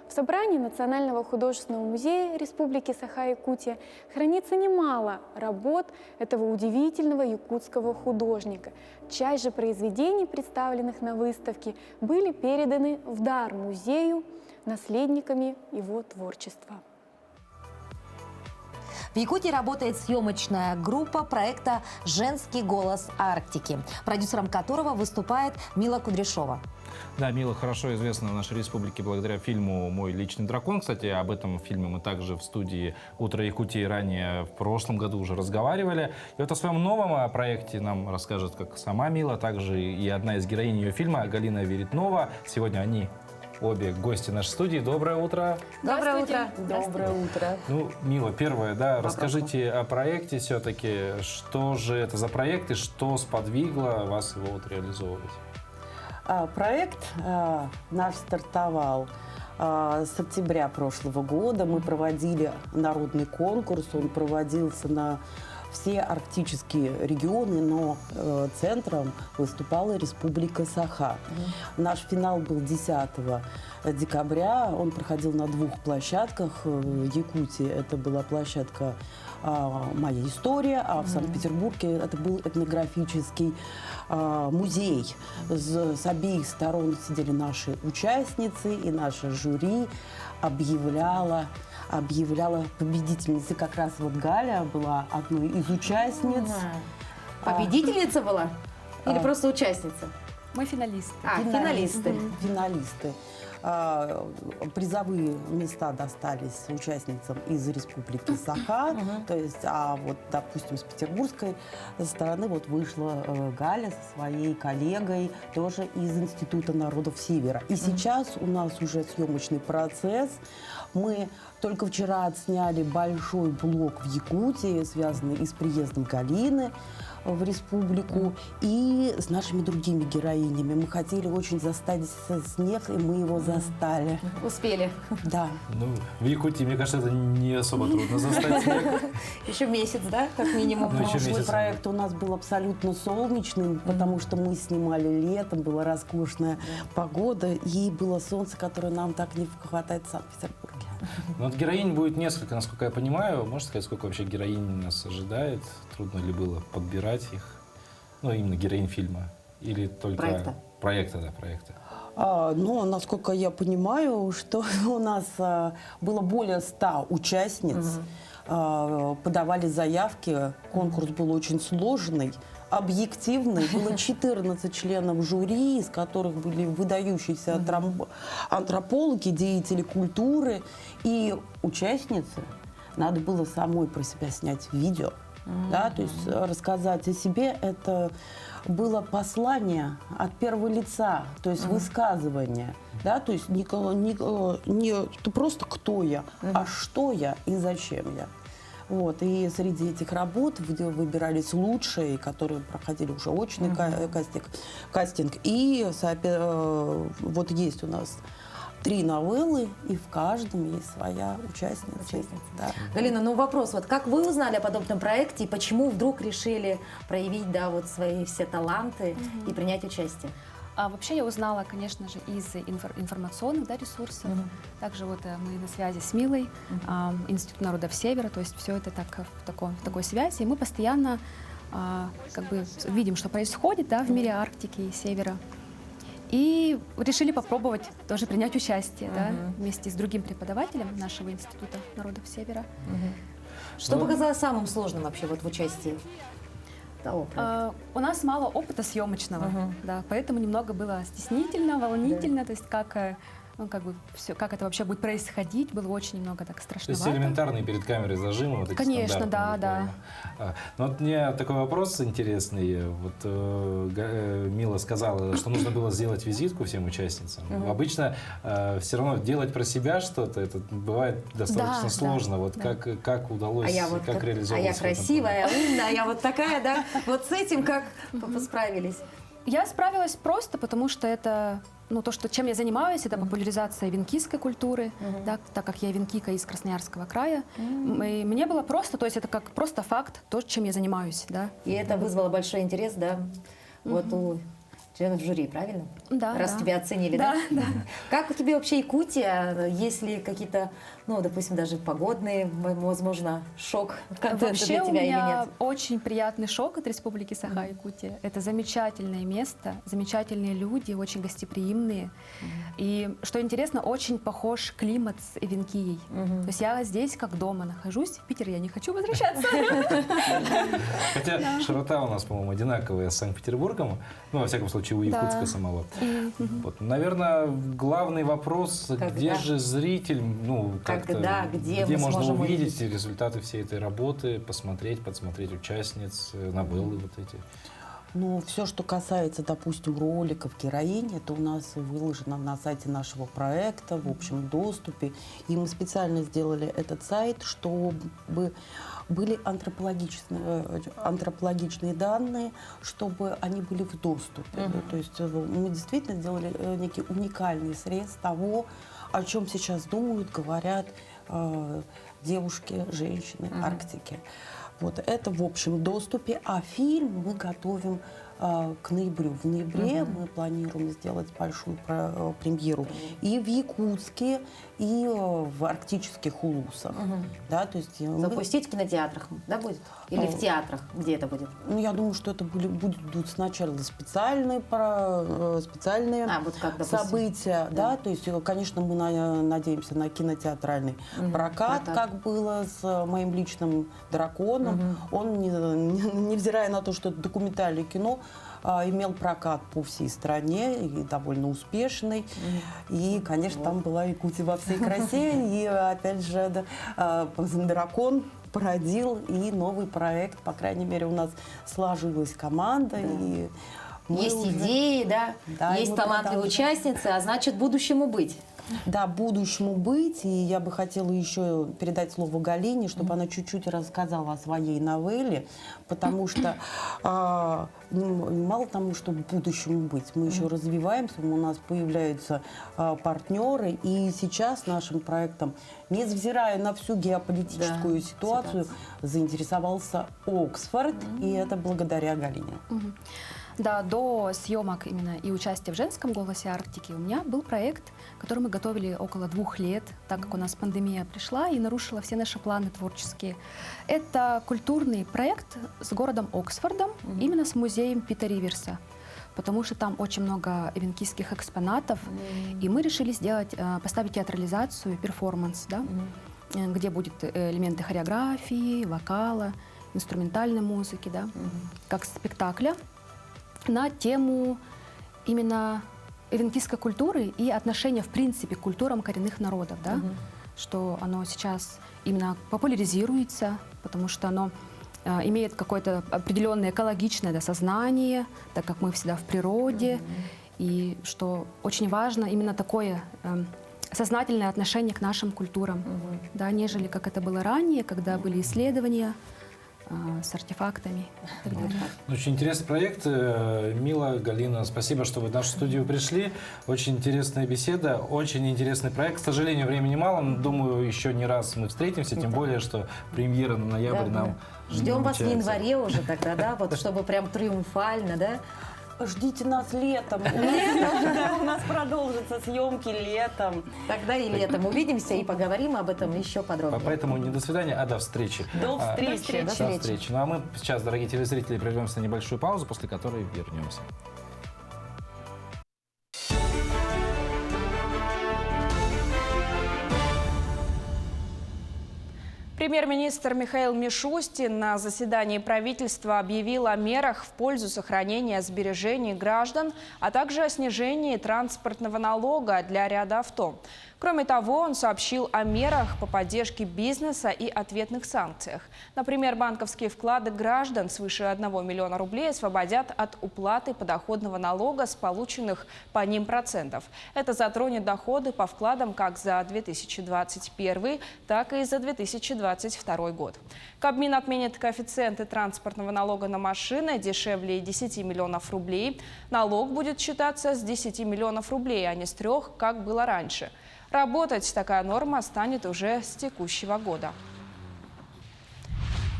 В собрании Национального художественного музея Республики Саха-Якутия хранится немало работ этого удивительного якутского художника. Часть же произведений, представленных на выставке, были переданы в дар музею наследниками его творчества. В Якутии работает съемочная группа проекта «Женский голос Арктики», продюсером которого выступает Мила Кудряшова. Да, Мила хорошо известна в нашей республике благодаря фильму «Мой личный дракон». Кстати, об этом фильме мы также в студии «Утро Якутии» ранее в прошлом году уже разговаривали. И вот о своем новом проекте нам расскажет как сама Мила, также и одна из героинь ее фильма Галина Веретнова. Сегодня они обе гости нашей студии. Доброе утро. Доброе утро. Доброе утро. Ну, Мила, первое, да, расскажите о проекте все-таки. Что же это за проект и что сподвигло вас его вот реализовывать? Проект наш стартовал с октября прошлого года. Мы проводили народный конкурс, он проводился на все арктические регионы, но центром выступала Республика Саха. Наш финал был 10 декабря, он проходил на двух площадках в Якутии. Это была площадка «Моя история», а в Санкт-Петербурге это был этнографический музей. С обеих сторон сидели наши участницы, и наше жюри объявляла победительницей. Как раз вот Галя была одной из участниц. Победительница была? Или просто участница? Мы финалисты. Финалисты. Финалисты. Призовые места достались участницам из Республики Саха. То есть, вот, допустим, с петербургской стороны вот вышла Галя со своей коллегой, тоже из Института народов Севера. И сейчас у нас уже съемочный процесс. Мы только вчера отсняли большой блок в Якутии, связанный и с приездом Галины в республику, и с нашими другими героинями. Мы хотели очень застать снег, и мы его застали. Успели. Да. Ну, в Якутии, мне кажется, это не особо трудно застать снег. Еще месяц, да, как минимум. Прошлый проект у нас был абсолютно солнечным, потому что мы снимали летом, была роскошная погода, и было солнце, которое нам так не хватает в Санкт-Петербурге. Ну, вот героинь будет несколько, насколько я понимаю. Можете сказать, сколько вообще героинь нас ожидает? Трудно ли было подбирать их? Ну, именно героинь фильма. Или только... Проекта. Проекта. Ну, насколько я понимаю, что у нас было более 100 участниц, подавали заявки, конкурс был очень сложный, объективный, было 14 членов жюри, из которых были выдающиеся антропологи, деятели культуры и участницы. Надо было самой про себя снять видео, да, то есть рассказать о себе. Это было послание от первого лица, то есть высказывание, да, то есть не просто кто я, а что я и зачем я. Вот, и среди этих работ выбирались лучшие, которые проходили уже очный кастинг. И вот есть у нас 3 новеллы, и в каждом есть своя участница. Да. Галина, ну вопрос, вот как вы узнали о подобном проекте и почему вдруг решили проявить, да, вот свои все таланты и принять участие? Вообще я узнала, конечно же, из информационных, да, ресурсов. Также вот мы на связи с Милой, Институт народов Севера, то есть все это так, в такой связи. И мы постоянно как бы видим, что происходит, да, в мире Арктики и Севера. И решили попробовать тоже принять участие, да, вместе с другим преподавателем нашего Института народов Севера. Что показалось самым сложным вообще вот в участии? У нас мало опыта съемочного, да, поэтому немного было стеснительно, волнительно, то есть как это вообще будет происходить, было очень немного так страшновато. То есть элементарные перед камерой зажимы, вот эти конечно, да. Но вот мне такой вопрос интересный. Вот Мила сказала, что нужно было сделать визитку всем участницам. Обычно все равно делать про себя что-то, это бывает достаточно сложно. Вот как удалось, как реализовалось? А я красивая, умная, а я вот такая, да? Вот с этим как справились? Я справилась просто, потому что это... Ну, то, чем я занимаюсь, это популяризация венкийской культуры, да, так как я венкийка из Красноярского края. И мне было просто, то есть это как просто факт, то, чем я занимаюсь. Да. И это вызвало большой интерес, да, вот у членов жюри, правильно? Да. Раз тебя оценили, да? Да. Как у тебя вообще Якутия? Есть ли какие-то, ну, допустим, даже погодные, возможно, шок-контенты вообще для тебя или нет? У меня очень приятный шок от Республики Саха-Якутия. Это замечательное место, замечательные люди, очень гостеприимные. И, что интересно, очень похож климат с Эвенкией. То есть я здесь как дома нахожусь. В Питер я не хочу возвращаться. Хотя широта у нас, по-моему, одинаковая с Санкт-Петербургом. Ну, во всяком случае, у Якутска самого. Вот, наверное, главный вопрос, где же зритель, ну, где можно увидеть результаты всей этой работы, подсмотреть участниц, новеллы вот эти? Ну, все, что касается, допустим, роликов героини, это у нас выложено на сайте нашего проекта в общем доступе. И мы специально сделали этот сайт, чтобы были антропологичные данные, чтобы они были в доступе. То есть мы действительно сделали некий уникальный срез того, о чем сейчас думают, говорят девушки, женщины Арктики. Вот это в общем доступе, а фильм мы готовим к ноябрю. В ноябре мы планируем сделать большую премьеру и в Якутске, и в арктических улусах. Да, то есть запустить в кинотеатрах, да, будет? Или в театрах? Где это будет? Ну, я думаю, что это будут сначала специальные события. Да, то есть, конечно, мы надеемся на кинотеатральный прокат, как было с моим личным драконом. Он, невзирая на то, что это документальное кино, имел прокат по всей стране и довольно успешный. И, конечно, там была Якутия во всей красе. И, опять же, дракон породил и новый проект. По крайней мере, у нас сложилась команда. И есть идеи, да? Есть талантливые участницы, а значит, будущему быть. Да, будущему быть. И я бы хотела еще передать слово Галине, чтобы она чуть-чуть рассказала о своей новелле, потому что мало тому, чтобы будущему быть, мы еще развиваемся, у нас появляются партнеры, и сейчас нашим проектом, невзирая на всю геополитическую ситуацию, заинтересовался Оксфорд, и это благодаря Галине. Да, до съемок именно и участия в «Женском голосе Арктики» у меня был проект, который мы готовили около 2 лет, так как у нас пандемия пришла и нарушила все наши планы творческие. Это культурный проект с городом Оксфордом, именно с музеем Пита Риверса, потому что там очень много эвенкийских экспонатов, и мы решили поставить театрализацию, перформанс, да, где будут элементы хореографии, вокала, инструментальной музыки, да, как спектакля, на тему именно эвенкийской культуры и отношения, в принципе, к культурам коренных народов, да? Что оно сейчас именно популяризируется, потому что оно имеет какое-то определенное экологичное сознание, так как мы всегда в природе, и что очень важно именно такое сознательное отношение к нашим культурам, да, нежели как это было ранее, когда были исследования с артефактами и так далее. Очень интересный проект. Мила, Галина, спасибо, что вы в нашу студию пришли. Очень интересная беседа, очень интересный проект. К сожалению, времени мало, но думаю, еще не раз мы встретимся, тем более, что премьера на ноябрь нам ждем вас в намечается. январе уже тогда, да, вот чтобы прям триумфально, да? Ждите нас летом. У нас продолжатся съемки летом. Тогда и летом увидимся и поговорим об этом еще подробнее. Поэтому не до свидания, а до встречи. До встречи. До встречи. Ну а мы сейчас, дорогие телезрители, прервемся на небольшую паузу, после которой вернемся. Премьер-министр Михаил Мишустин на заседании правительства объявил о мерах в пользу сохранения сбережений граждан, а также о снижении транспортного налога для ряда авто. Кроме того, он сообщил о мерах по поддержке бизнеса и ответных санкциях. Например, банковские вклады граждан свыше 1 миллиона рублей освободят от уплаты подоходного налога с полученных по ним процентов. Это затронет доходы по вкладам как за 2021, так и за 2022 год. Кабмин отменит коэффициенты транспортного налога на машины дешевле 10 миллионов рублей. Налог будет считаться с 10 миллионов рублей, а не с 3, как было раньше. Работать такая норма станет уже с текущего года.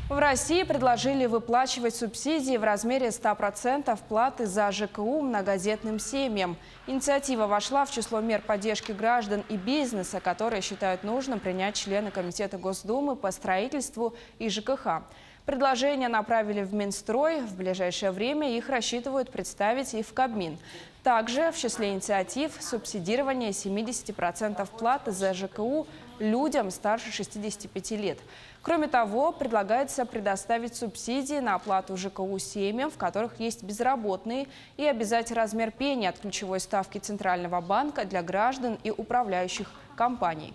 В России предложили выплачивать субсидии в размере 100% платы за ЖКУ многодетным семьям. Инициатива вошла в число мер поддержки граждан и бизнеса, которые считают нужным принять члены Комитета Госдумы по строительству и ЖКХ. Предложения направили в Минстрой. В ближайшее время их рассчитывают представить и в Кабмин. Также в числе инициатив субсидирование 70% платы за ЖКУ людям старше 65 лет. Кроме того, предлагается предоставить субсидии на оплату ЖКУ семьям, в которых есть безработные, и обязать размер пени от ключевой ставки Центрального банка для граждан и управляющих компаний.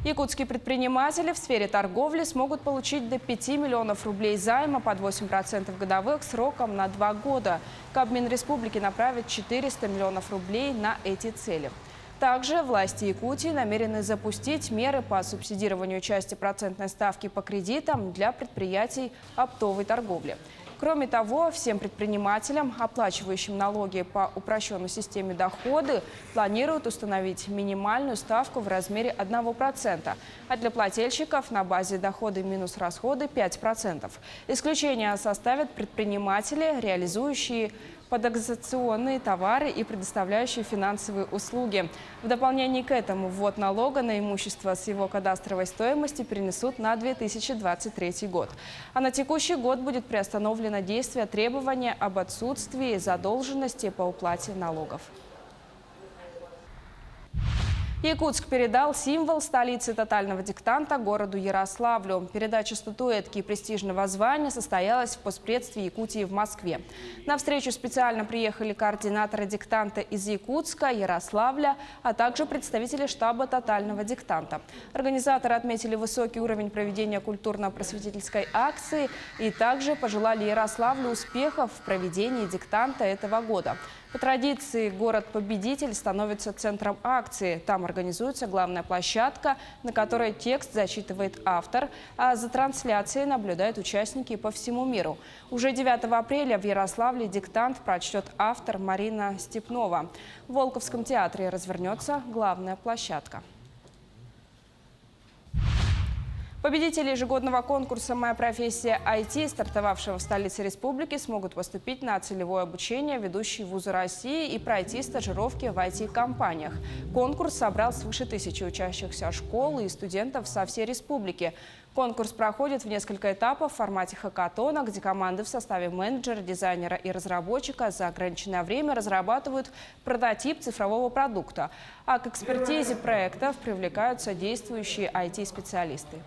Якутские предприниматели в сфере торговли смогут получить до 5 миллионов рублей займа под 8% годовых сроком на 2 года. Кабмин республики направит 400 миллионов рублей на эти цели. Также власти Якутии намерены запустить меры по субсидированию части процентной ставки по кредитам для предприятий оптовой торговли. Кроме того, всем предпринимателям, оплачивающим налоги по упрощенной системе доходы, планируют установить минимальную ставку в размере 1%, а для плательщиков на базе доходы минус расходы 5%. Исключение составят предприниматели, реализующие подакцизационные товары и предоставляющие финансовые услуги. В дополнение к этому ввод налога на имущество с его кадастровой стоимости перенесут на 2023 год. А на текущий год будет приостановлено действие требования об отсутствии задолженности по уплате налогов. Якутск передал символ столицы тотального диктанта городу Ярославлю. Передача статуэтки и престижного звания состоялась в Постпредстве Якутии в Москве. На встречу специально приехали координаторы диктанта из Якутска, Ярославля, а также представители штаба тотального диктанта. Организаторы отметили высокий уровень проведения культурно-просветительской акции и также пожелали Ярославлю успехов в проведении диктанта этого года. По традиции, город-победитель становится центром акции. Там организуется главная площадка, на которой текст зачитывает автор, а за трансляцией наблюдают участники по всему миру. Уже 9 апреля в Ярославле диктант прочтет автор Марина Степнова. В Волковском театре развернется главная площадка. Победители ежегодного конкурса «Моя профессия IT», стартовавшего в столице республики, смогут поступить на целевое обучение в ведущие вузы России и пройти стажировки в IT-компаниях. Конкурс собрал свыше 1000 учащихся школ и студентов со всей республики. Конкурс проходит в несколько этапов в формате хакатона, где команды в составе менеджера, дизайнера и разработчика за ограниченное время разрабатывают прототип цифрового продукта, а к экспертизе проектов привлекаются действующие IT-специалисты.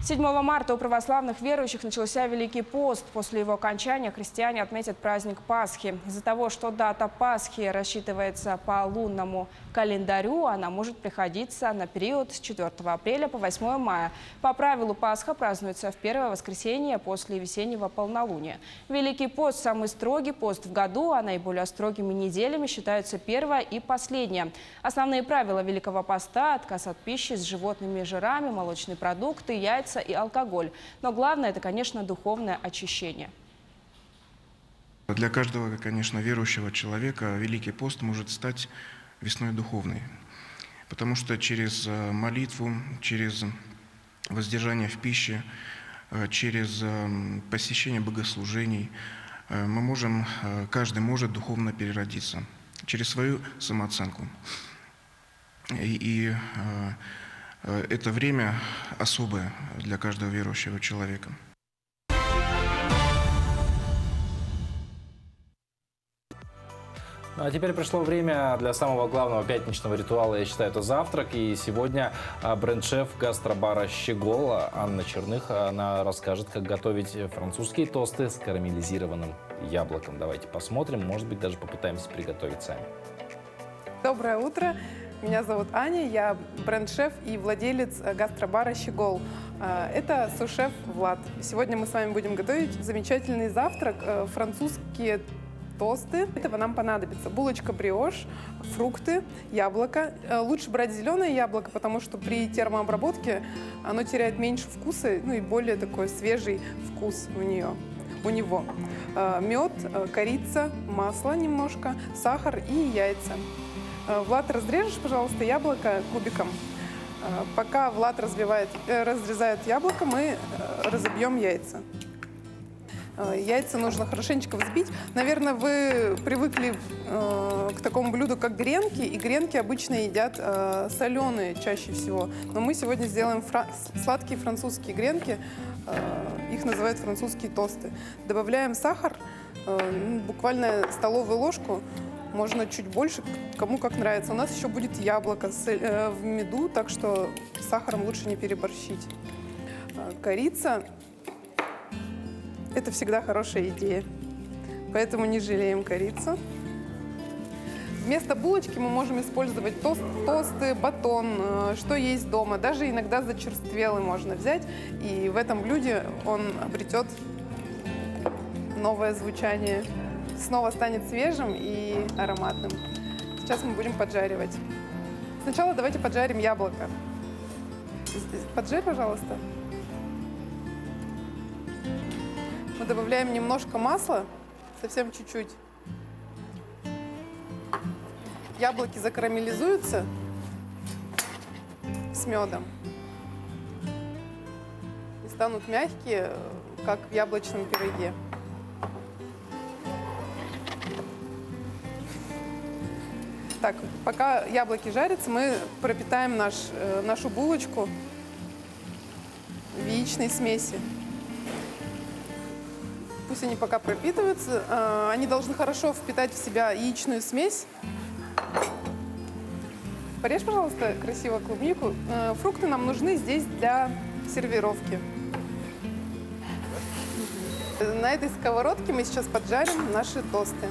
7 марта у православных верующих начался Великий пост. После его окончания христиане отметят праздник Пасхи. Из-за того, что дата Пасхи рассчитывается по лунному календарю, она может приходиться на период с 4 апреля по 8 мая. По правилу Пасха празднуется в первое воскресенье после весеннего полнолуния. Великий пост – самый строгий пост в году, а наиболее строгими неделями считаются первая и последняя. Основные правила Великого поста – отказ от пищи с животными жирами, молочные продукты, яйца и алкоголь. Но главное – это, конечно, духовное очищение. Для каждого, конечно, верующего человека Великий пост может стать весной духовной, потому что через молитву, через воздержание в пище, через посещение богослужений мы можем, каждый может духовно переродиться через свою самооценку. И это время особое для каждого верующего человека. А теперь пришло время для самого главного пятничного ритуала, я считаю, это завтрак. И сегодня бренд-шеф гастробара «Щегол» Анна Черных, она расскажет, как готовить французские тосты с карамелизированным яблоком. Давайте посмотрим, может быть, даже попытаемся приготовить сами. Доброе утро. Меня зовут Аня, я бренд-шеф и владелец гастробара «Щегол». Это сous-шеф Влад. Сегодня мы с вами будем готовить замечательный завтрак, французские тосты. Этого нам понадобится булочка бриош, фрукты, яблоко. Лучше брать зеленое яблоко, потому что при термообработке оно теряет меньше вкуса, ну и более такой свежий вкус у него. Мед, корица, масло немножко, сахар и яйца. Влад, разрежешь, пожалуйста, яблоко кубиком. Пока Влад разрезает яблоко, мы разобьем яйца. Яйца нужно хорошенечко взбить. Наверное, вы привыкли к такому блюду, как гренки, и гренки обычно едят соленые чаще всего. Но мы сегодня сделаем сладкие французские гренки, их называют французские тосты. Добавляем сахар, буквально столовую ложку, можно чуть больше, кому как нравится. У нас еще будет яблоко в меду, так что с сахаром лучше не переборщить. Корица. Это всегда хорошая идея, поэтому не жалеем корицу. Вместо булочки мы можем использовать тосты, батон, что есть дома. Даже иногда зачерствелый можно взять, и в этом блюде он обретет новое звучание. Снова станет свежим и ароматным. Сейчас мы будем поджаривать. Сначала давайте поджарим яблоко. Поджарь, пожалуйста. Мы добавляем немножко масла, совсем чуть-чуть. Яблоки закарамелизуются с медом и станут мягкие, как в яблочном пироге. Так, пока яблоки жарятся, мы пропитаем нашу булочку в яичной смеси. Пусть они пока пропитываются. Они должны хорошо впитать в себя яичную смесь. Порежь, пожалуйста, красиво клубнику. Фрукты нам нужны здесь для сервировки. На этой сковородке мы сейчас поджарим наши тосты.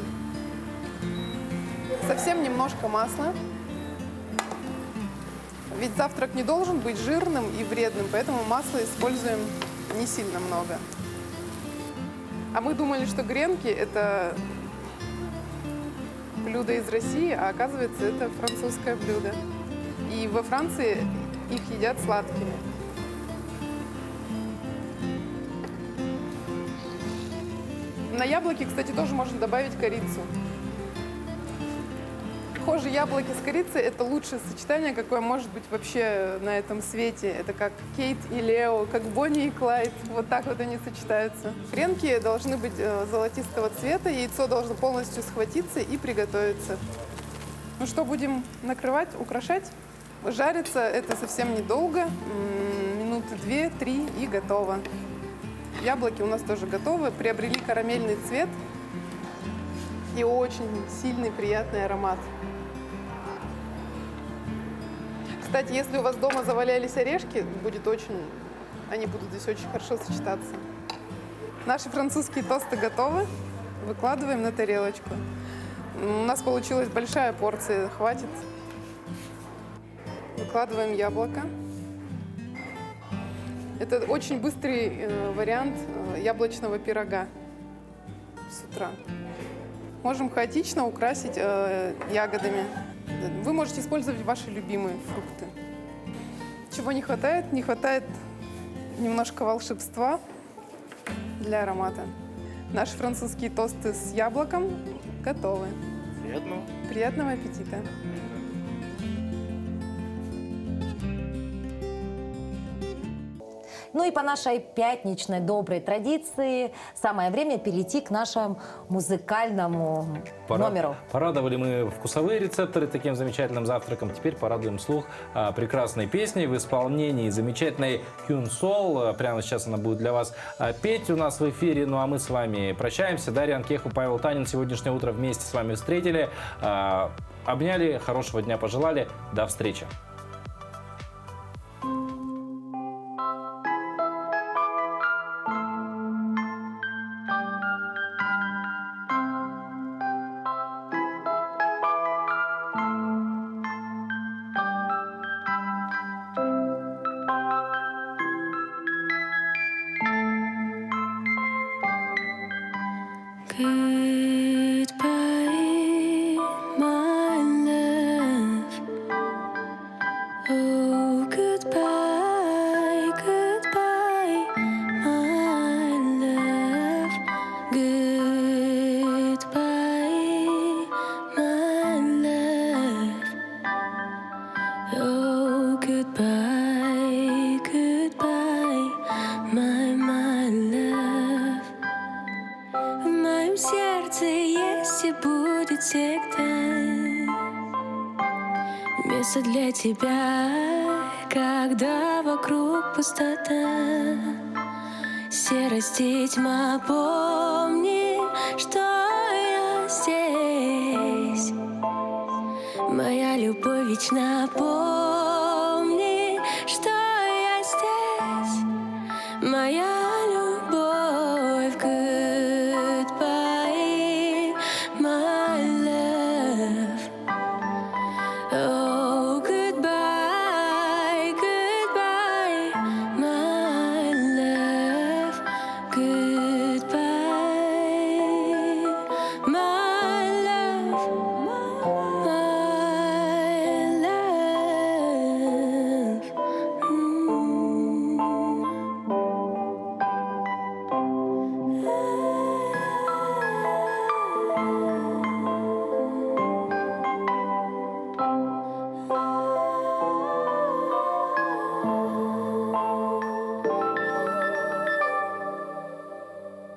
Совсем немножко масла. Ведь завтрак не должен быть жирным и вредным, поэтому масла используем не сильно много. А мы думали, что гренки – это блюдо из России, а оказывается, это французское блюдо. И во Франции их едят сладкими. На яблоки, кстати, тоже можно добавить корицу. Похоже, яблоки с корицей – это лучшее сочетание, какое может быть вообще на этом свете. Это как Кейт и Лео, как Бонни и Клайд. Вот так вот они сочетаются. Гренки должны быть золотистого цвета, яйцо должно полностью схватиться и приготовиться. Ну что, будем накрывать, украшать? Жарится это совсем недолго, минуты 2-3 и готово. Яблоки у нас тоже готовы, приобрели карамельный цвет и очень сильный приятный аромат. Кстати, если у вас дома завалялись орешки, они будут здесь очень хорошо сочетаться. Наши французские тосты готовы. Выкладываем на тарелочку. У нас получилась большая порция, хватит. Выкладываем яблоко. Это очень быстрый вариант яблочного пирога с утра. Можем хаотично украсить ягодами. Вы можете использовать ваши любимые фрукты. Чего не хватает? Не хватает немножко волшебства для аромата. Наши французские тосты с яблоком готовы. Приятного аппетита! Ну и по нашей пятничной доброй традиции самое время перейти к нашему музыкальному номеру. Порадовали мы вкусовые рецепторы таким замечательным завтраком. Теперь порадуем слух прекрасной песней в исполнении замечательной Hyun Sol. Прямо сейчас она будет для вас петь у нас в эфире. Ну а мы с вами прощаемся. Дарья Анкеху, Павел Танин сегодняшнее утро вместе с вами встретили. Обняли, хорошего дня пожелали. До встречи. Место для тебя, когда вокруг пустота, серость и тьма, помни, что я здесь. Моя любовь вечна, помни, что я здесь. Моя любовь, goodbye, my love. Oh, goodbye, goodbye, my love. Goodbye, my love, my love.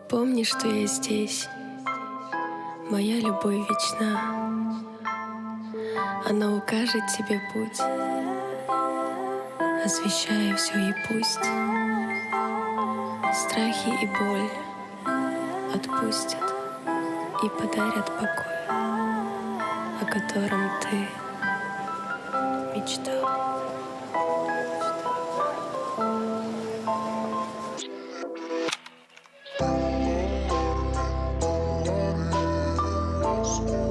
Помни, что я здесь. Моя любовь вечна. Она укажет тебе путь, освещая все, и пусть страхи и боль отпустят и подарят покой, о котором ты мечтал. Mexicano.